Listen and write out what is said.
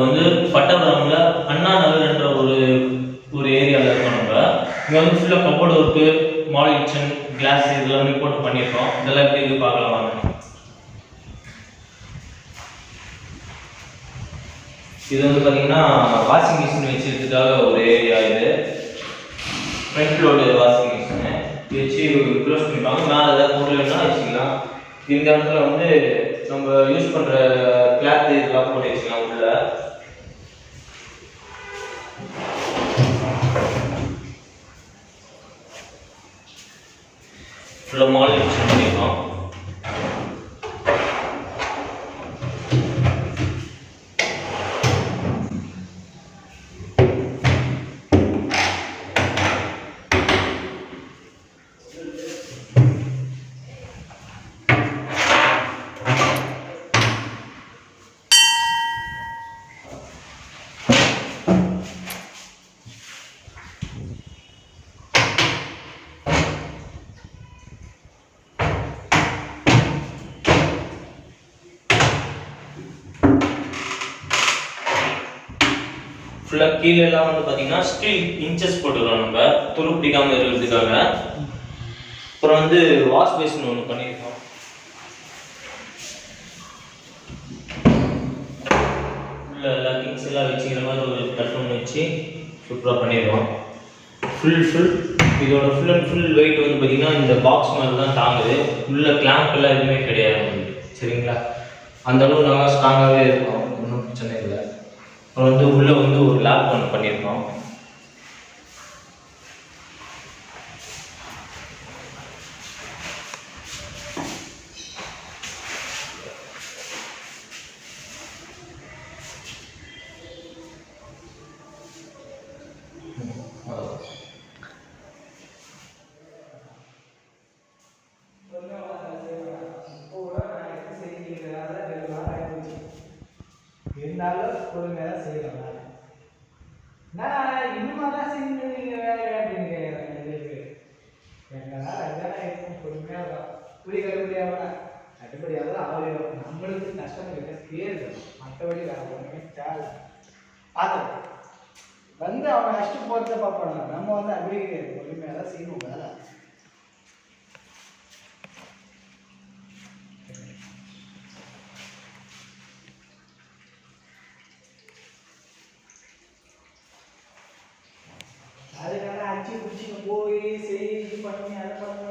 வந்து பட்டபுரம்ல அண்ணா நகர்ன்ற ஒரு ஏரியாவில் இருக்கோம். நம்ம இங்கே வந்து ஃபுல்லாக cupboard work, model kitchen, glass இதெல்லாமே போட்டு பண்ணியிருக்கோம். இதெல்லாம் எப்படி இது பார்க்கலாம் வாங்க. இது வந்து பார்த்தீங்கன்னா வாஷிங் மிஷின் வச்சுக்கிறதுக்காக ஒரு ஏரியா. இது ஃப்ரண்ட் லோடு வாஷிங் மிஷினு வச்சு க்ளோஸ் பண்ணிப்பாங்க. மேலே ஏதாவது பொருள்னா வச்சுக்கலாம். இந்த இடத்துல வந்து நம்ம யூஸ் பண்ணுற கிளாத் இதெல்லாம் போட்டு வச்சுக்கலாம். உள்ள ஃபுல்லாக மாடல் கிச்சன் பண்ணியிருக்கோம். ஃபுல்லாக கீழெல்லாம் வந்து பார்த்தீங்கன்னா ஸ்டீல் இன்ச்சஸ் போட்டுக்கிறோம் நம்ம துரு பிடிக்காமல் இருக்கிறதுக்காக. அப்புறம் வந்து வாஷ் பேசின் ஒன்று பண்ணியிருக்கோம். உள்ள எல்லா திங்ஸ் எல்லாம் வச்சுக்கிற மாதிரி ஒரு தட்டு ஒன்று வச்சு சூப்பராக பண்ணியிருக்கோம். இதோட ஃபுல் அண்ட் ஃபுல் வெயிட் வந்து பார்த்தீங்கன்னா இந்த பாக்ஸ் மாதிரி தான் தாங்குது. உள்ள கிளாம்ப் எல்லாம் எதுவுமே கிடையாது. சரிங்களா, அந்த அளவு நல்லா ஸ்ட்ராங்காகவே இருக்கும். ஒன்றும் பிரச்சனை இல்லை. அப்புறம் வந்து உள்ளே வந்து ஒரு லேப் ஒன்று பண்ணியிருக்கோம். இருந்தாலும் பொறுமையாக தான் செய்யலாம். நான் இன்னுமா தான் செஞ்சீங்க வேலை அப்படின்னு கேட்குறேன். எங்களால் அதுதான் இருக்கும். பொறுமையாக தான் புளி கருப்படியாக கட்டுப்படியாக ஆகணும். நம்மளுக்கு கஷ்டம் இருக்க கேட்கணும். மற்றபடி வேறு ஒன்றுமே தேவை. பார்த்துக்கலாம் வந்து அவன் கஷ்டம் போகிறத பார்ப்பாங்க. நம்ம வந்து அப்படி பொறுமையாக தான் செய்யணும் வேலை. அதனால அடிச்சு பிடிச்சிங்க போய் செய்ய இது பண்ணி அதை பண்ணி